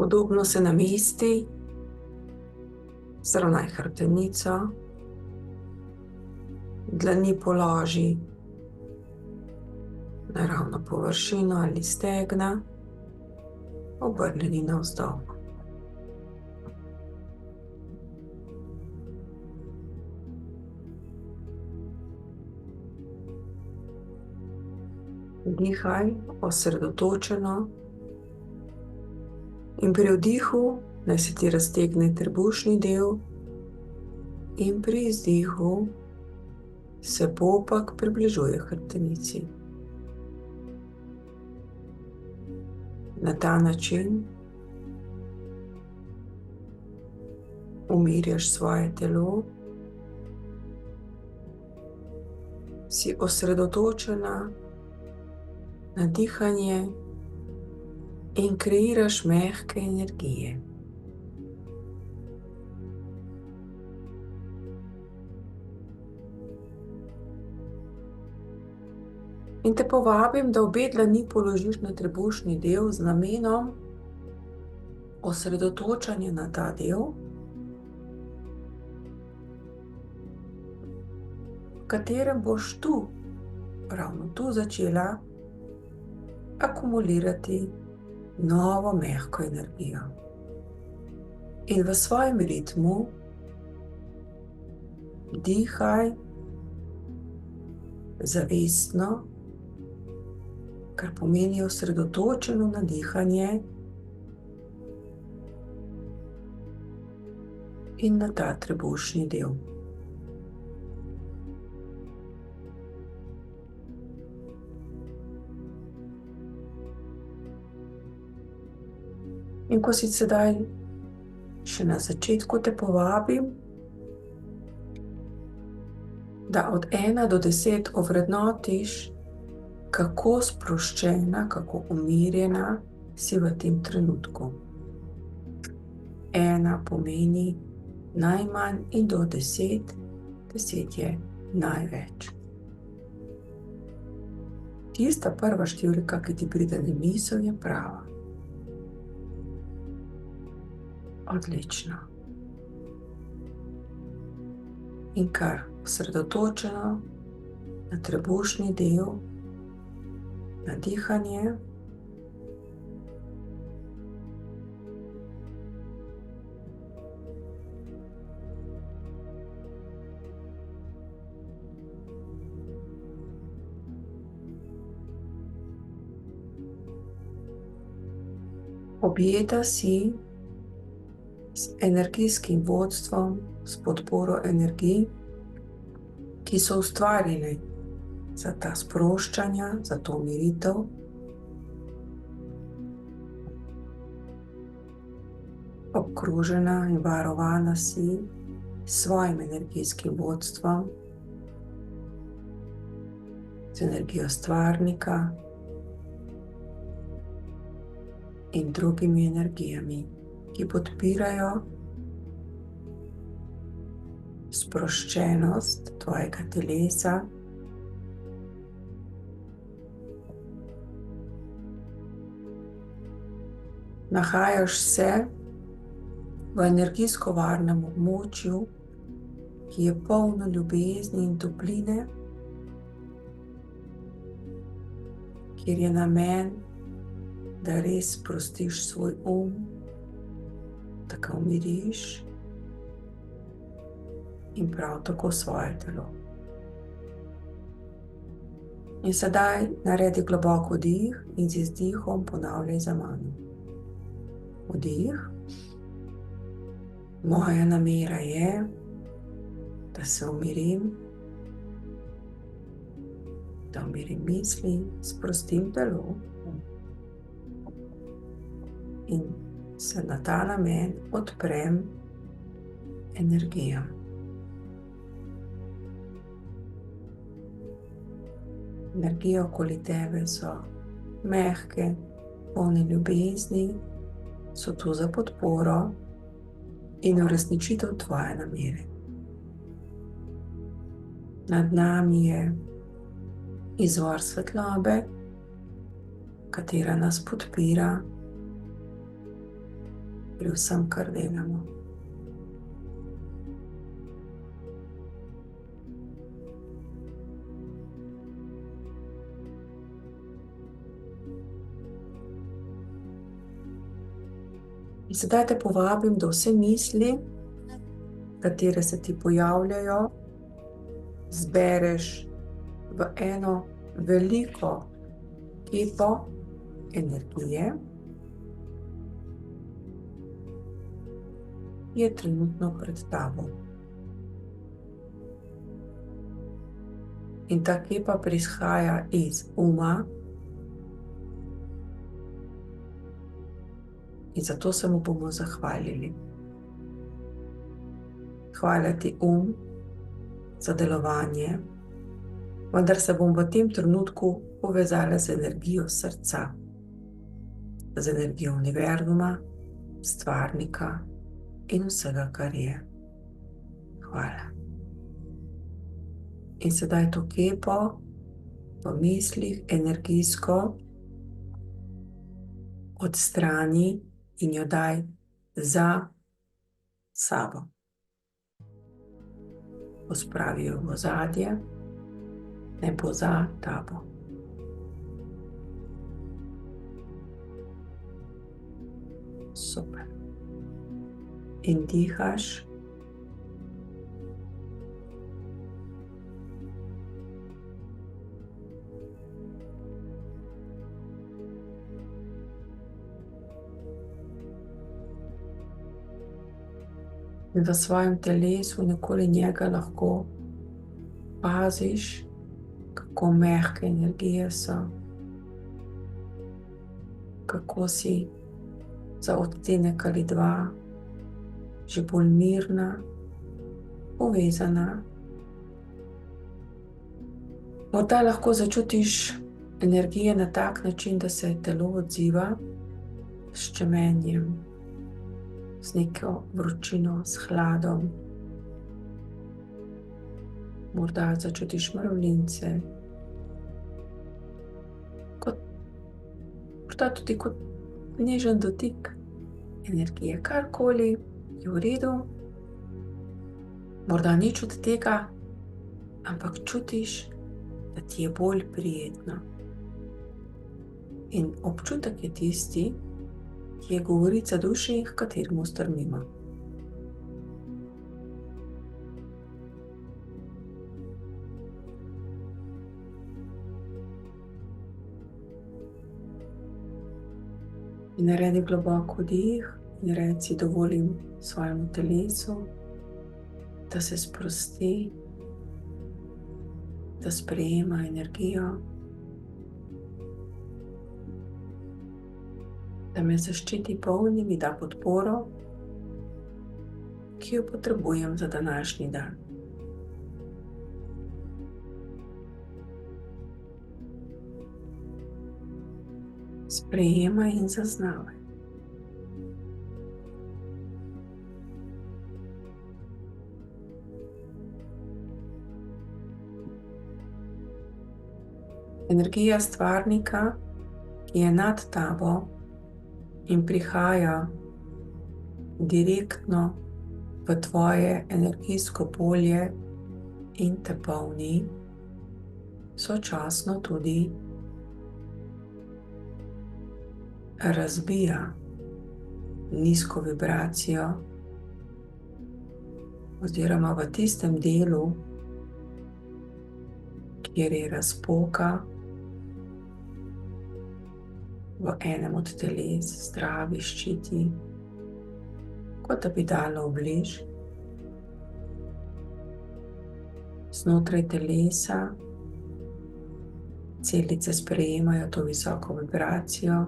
Udobno se namesti, zravnaj hrbtenico, dlani položi na ravno površino ali stegna, obrnjeni navzdol. Dihaj osredotočeno in pri vdihu naj se ti raztegne trebušni del in pri izdihu se popak približuje hrbtenici. Na ta način umirjaš svoje telo, si osredotočena na dihanje in kreiraš mehke energije. In te povabim, da obe dlani položiš na trebušni del z namenom osredotočanja na ta del, v katerem boš tu, ravno tu začela akumulirati novo mehko energijo. In v svojem ritmu dihaj zavestno, kar pomeni osredotočeno na dihanje in na ta trebušni del. In ko si sedaj še na začetku, te povabim, da od 1 do 10 ovrednotiš, kako sproščena, kako umirjena si v tem trenutku. 1 pomeni najmanj in do 10, 10 je največ. Tista prva številka, ki ti pride na misel, je prava. Odlično. In kar osredotočeno na trebušni del, na dihanje, objeta si s energijskim vodstvom, s podporo energij, ki so ustvarjene za ta sproščanja, za to umiritev. Obkrožena in varovana si s svojim energijskim vodstvom, z energijo stvarnika in drugimi energijami, ki podpirajo sproščenost tvojega telesa, nahajaš se v energijsko varnem območju, ki je polno ljubezni in topline, kjer je namen, da res sprostiš svoj da ga umiriš in prav tako svoje telo. In sedaj naredi globok vdih in z izdihom ponavljaj za mano. Vdih. Moja namera je, da se umirim, da umirim misli, sprostim telo in se na ta namen odprem energijam. Energije okoli tebe so mehke, polne ljubezni, so tu za podporo in uresničitev tvoje namere. Nad nami je izvor svetlobe, katera nas podpira pri vsem, kar delamo. In sedaj te povabim, da vse misli, katere se ti pojavljajo, zbereš v eno veliko kepo energije, ki je trenutno pred tabo. In ta kepa prihaja iz uma, in zato se mu bomo zahvalili. Hvala ti, za delovanje, vendar se bom v tem trenutku povezala z energijo srca, z energijo univerzuma, stvarnika in vsega, kar je. Hvala. In sedaj to kepo v mislih energijsko odstrani in jo daj za sabo. Pospravi jo v ozadje, ne bo za tabo. Super. In dihaš. In v svojem telesu okoli njega lahko paziš, kako mehke energije so, kako si za odtenek ali dva že bolj mirna, povezana. Morda lahko začutiš energije na tak način, da se telo odziva s ščemenjem, z neko vročino, s hladom. Morda začutiš mravljince, morda tudi kot nežen dotik energije, karkoli je v redu. Morda nič od tega, ampak čutiš, da ti je bolj prijetno. In občutek je tisti, ki je govorica duši, h kateremu strmimo. In naredi globok vdih in reci: dovolim svojemu telesu, da se sprosti, da sprejema energijo, da me zaščiti polni, mi da podporo, ki jo potrebujem za današnji dan. Sprejemaj in zaznavaj. Energija stvarnika, ki je nad tabo in prihaja direktno v tvoje energijsko polje in te polni, sočasno tudi razbija nizko vibracijo oziroma v tistem delu, kjer je razpoka v enem od teles, zdravi, ščiti, kot da bi dala obliž. Znotraj telesa celice sprejemajo to visoko vibracijo,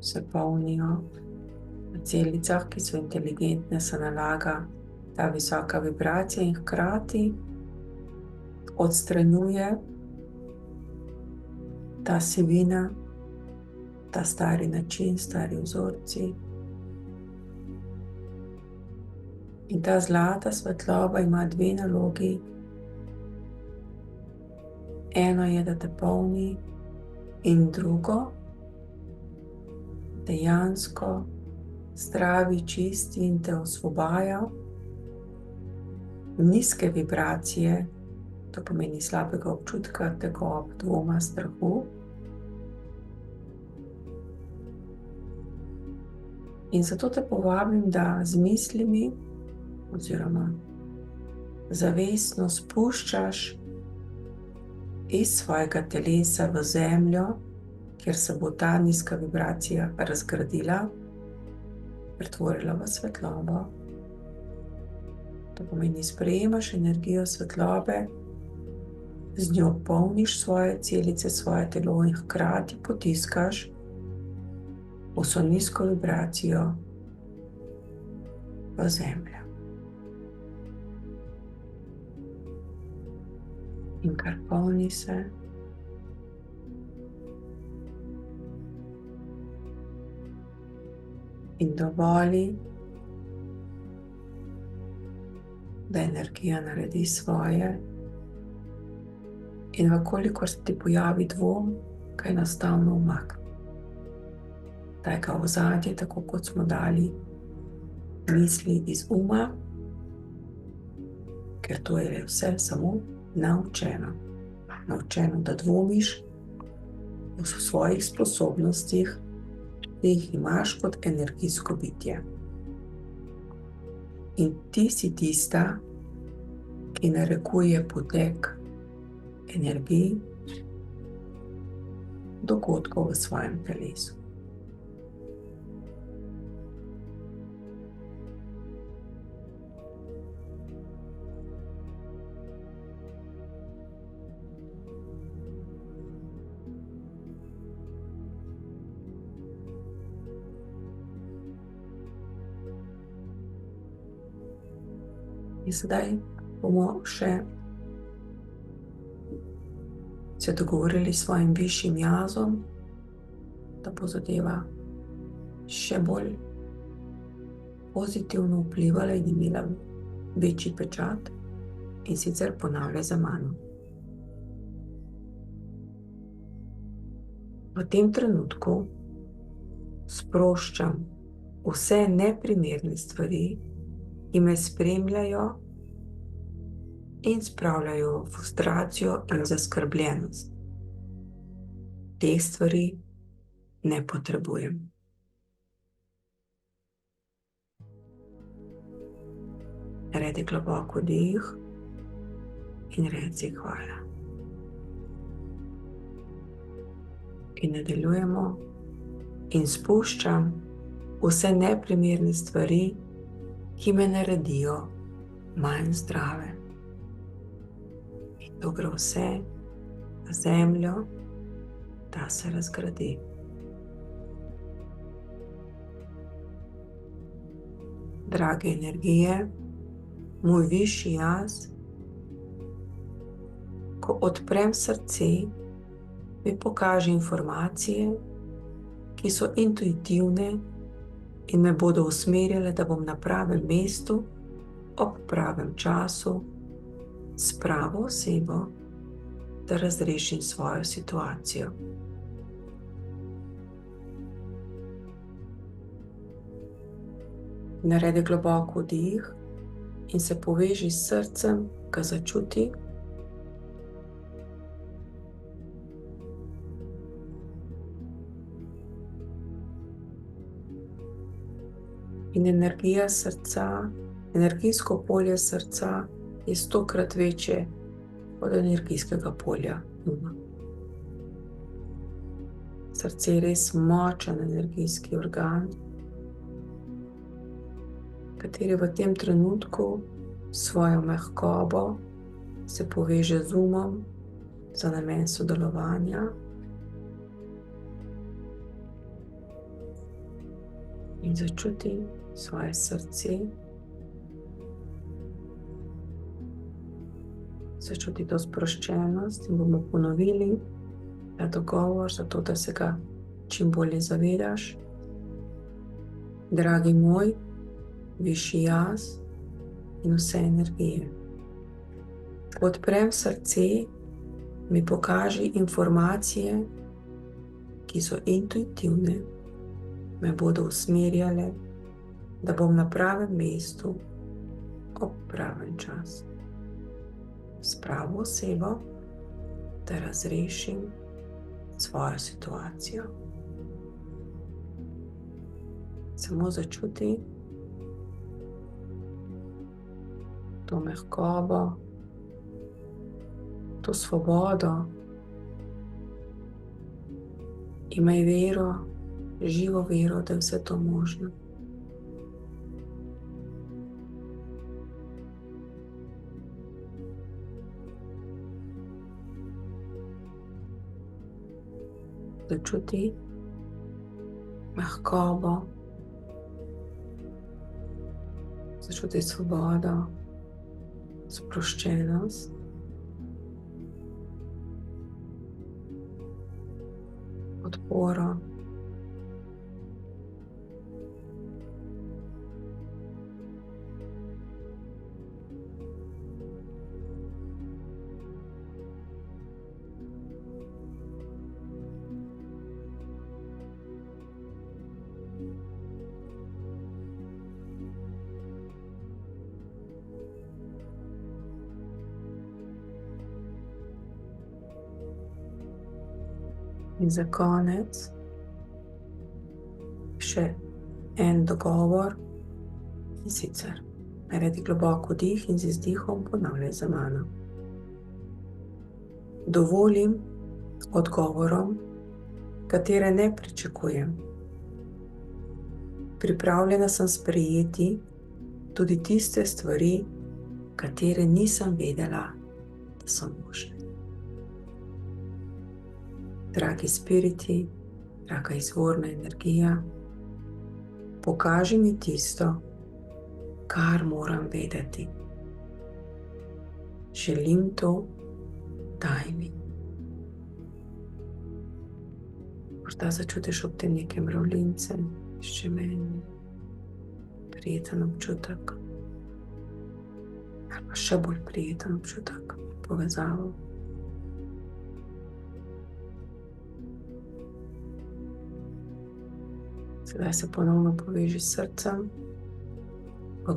se polnijo. V celicah, ki so inteligentne, se nalaga ta visoka vibracija in hkrati odstranjuje ta sivina, ta stari način, stari vzorci. In ta zlata svetloba ima dve nalogi. Eno je, da te polni, in drugo, dejansko zdravi, čisti in te osvobaja nizke vibracije, to pomeni slabega občutka, tegob, dvoma, strahu. In zato te povabim, da z mislimi oziroma zavestno spuščaš iz svojega telesa v zemljo, kjer se bo ta nizka vibracija razgradila, pretvorila v svetlobo. To pomeni, sprejemaš energijo svetlobe, z njo polniš svoje celice, svoje telo in hkrati potiskaš vso nizko vibracijo v zemljo. In kar polni se. In dovoli, da energija naredi svoje. In vkolikor se ti pojavi dvom, ga enostavno umakni. Daj ga v ozadje, tako kot smo dali misli iz uma, ker to je vse samo naučeno. Naučeno, da dvomiš o svojih sposobnostih, ki jih imaš kot energijsko bitje. In ti si tista, ki narekuje potek energij, dogodkov v svojem telesu. In sedaj bomo še se dogovorili s svojim višjim jazom, da bo zadeva še bolj pozitivno vplivala in imela večji pečat, in sicer ponavljaj za mano. V tem trenutku sproščam vse neprimerne stvari, ki me spremljajo in spravljajo v frustracijo in zaskrbljenost. Teh stvari ne potrebujem. Naredi globok vdih in reci hvala. In nadaljujemo in spuščam vse neprimerne stvari, ki me naredijo manj zdrave. In to gre vse v zemljo, da se razgradi. Drage energije, moj višji jaz, ko odprem srce, mi pokaže informacije, ki so intuitivne in me bodo usmerile, da bom na pravem mestu, ob pravem času, s pravo osebo, da razrešim svojo situacijo. Naredi globok vdih in se poveži s srcem, ga začuti. In energija srca, energijsko polje srca je 100-krat večje od energijskega polja uma. Srce je res močen energijski organ, kateri v tem trenutku s svojo mehkobo se poveže z umom za namen sodelovanja. In začuti svoje srce, začuti to sproščenost in bomo ponovili ta dogovor, zato da se ga čim bolje zavedaš. Dragi moj, višji jaz in vse energije. Ko odprem srce, mi pokaži informacije, ki so intuitivne me bodo usmerjale, da bom na pravem mestu ob pravem času. S pravo osebo, da razrešim svojo situacijo. Samo začuti to mehkobo, to svobodo. Imaj vero, živo vero, da je vse to možno. Začuti mehkobo, začuti svobodo, sproščenost. Podporo. In za konec še en dogovor, in sicer naredi globok vdih in z izdihom ponavljaj za mano. Dovolim odgovorom, katere ne pričakujem. Pripravljena sem sprejeti tudi tiste stvari, katere nisem vedela, da so možne. Dragi spiriti, draga izvorna energija, pokaži mi tisto, kar moram vedeti. Želim to, daj mi. Morda začutiš ob tem neke mravljince, ščemenje, prijeten občutek, ali pa še bolj prijeten občutek, povezavo. Sedaj se ponovno poveži s srcem,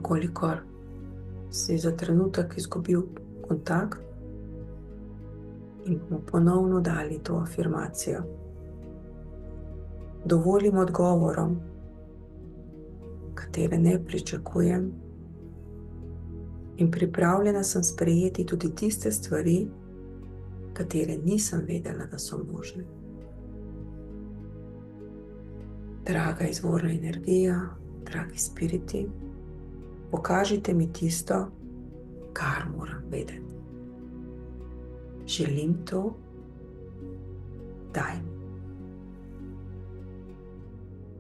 kolikor si za trenutek izgubil kontakt, in bomo ponovno dali to afirmacijo. Dovolim odgovorom, katere ne pričakujem, in pripravljena sem sprejeti tudi tiste stvari, katere nisem vedela, da so možne. Draga izvorna energija, dragi spiriti, pokažite mi tisto, kar moram vedeti. Želim to, daj mi.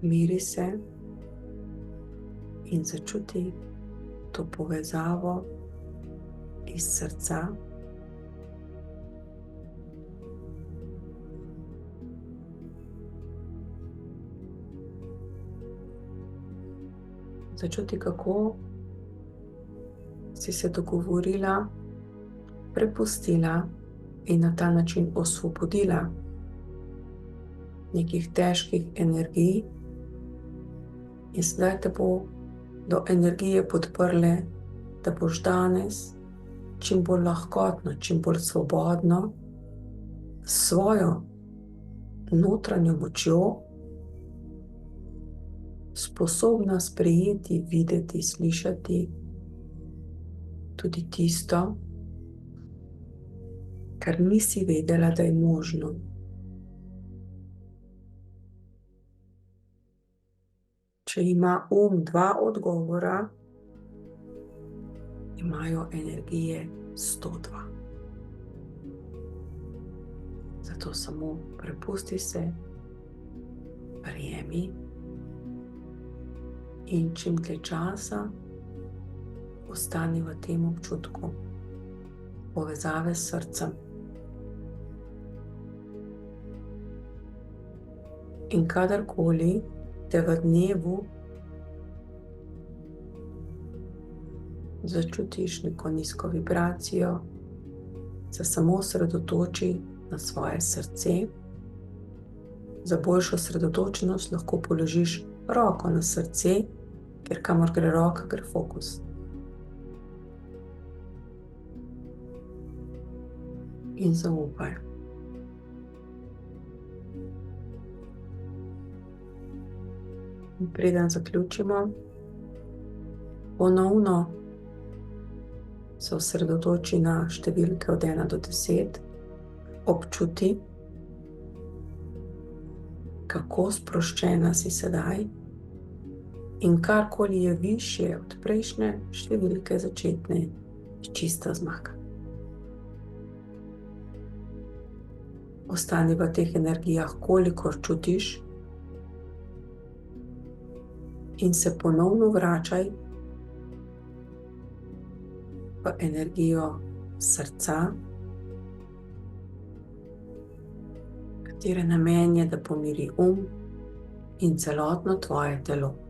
Miri se in začuti to povezavo iz srca. Začuti, kako si se dogovorila, prepustila in na ta način osvobodila nekih težkih energij, in sedaj te bo do energije podprle, da boš danes čim bolj lahkotno, čim bolj svobodno s svojo notranjo močjo sposobna sprejeti, videti, slišati tudi tisto, kar nisi vedela, da je možno. Če ima dva odgovora, imajo energije 102. Zato samo prepusti se, verjemi, in čim dlje časa ostani v tem občutku povezave s srcem. In kadarkoli te v dnevu začutiš neko nizko vibracijo, se samo osredotoči na svoje srce. Za boljšo osredotočenost lahko položiš roko na srce, ker kamor gre roka, gre fokus. In zaupaj. In preden zaključimo, ponovno se osredotoči na številke od 1 do 10, občuti, kako sproščena si sedaj in karkoli je višje od prejšnje številke začetne, je čista zmaga. Ostani v teh energijah, kolikor čutiš, in se ponovno vračaj v energijo srca, katere namen je, da pomiri in celotno tvoje telo.